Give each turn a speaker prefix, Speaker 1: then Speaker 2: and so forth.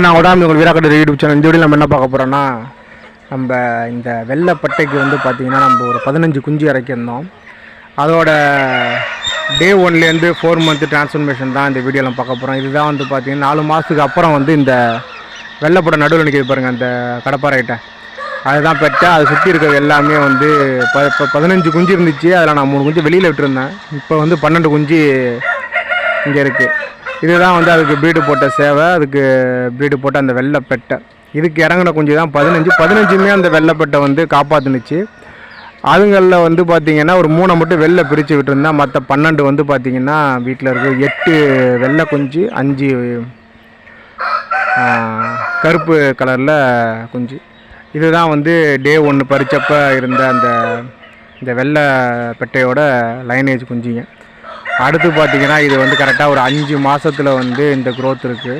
Speaker 1: நான் உடாமி உங்கள் வீராக்கடை YouTube channel. இந்த வீடியோ நம்ம என்ன பார்க்க போகிறோன்னா, நம்ம இந்த வெள்ளைப்பட்டைக்கு வந்து பார்த்திங்கன்னா நம்ம ஒரு 15 குஞ்சு இறக்கியிருந்தோம். அதோட டே 1லேருந்து 4 மந்த் டிரான்ஸ்ஃபர்மேஷன் தான் இந்த வீடியோவில் பார்க்க போகிறோம். இதுதான் வந்து பார்த்திங்கன்னா 4 மாதத்துக்கு அப்புறம் வந்து இந்த வெள்ளைப்பட்டை நடுவில் நிற்கிது பாருங்கள், அந்த கடப்பாறைகிட்ட அதுதான் பெட்டை. அதை சுற்றி இருக்கிறது எல்லாமே வந்து 15 குஞ்சு இருந்துச்சு. அதில் நான் 3 குஞ்சு வெளியில் விட்டுருந்தேன். இப்போ வந்து 12 குஞ்சு இங்கே இருக்குது. இதுதான் வந்து அதுக்கு ப்ரீடு போட்ட சேவை, அதுக்கு ப்ரீடு போட்ட அந்த வெள்ளைப்பட்டை. இதுக்கு இறங்கின குஞ்சு தான் 15மே அந்த வெள்ளைப்பட்டை வந்து காப்பாற்றுனுச்சு. அதுங்களில் வந்து பார்த்திங்கன்னா ஒரு 3 மட்டும் வெளில பிரித்து விட்டுருந்தேன். மற்ற 12 வந்து பார்த்திங்கன்னா வீட்டில் இருக்குது. 8 வெள்ளை குஞ்சு, 5 கருப்பு கலரில் குஞ்சு. இதுதான் வந்து டே 1 பறிச்சப்போ இருந்த இந்த வெள்ளைப்பட்டையோட லைனேஜ் குஞ்சுங்க. அடுத்து பார்த்திங்கன்னா இது வந்து கரெக்டாக ஒரு 5 மாதத்தில் வந்து இந்த க்ரோத் இருக்குது.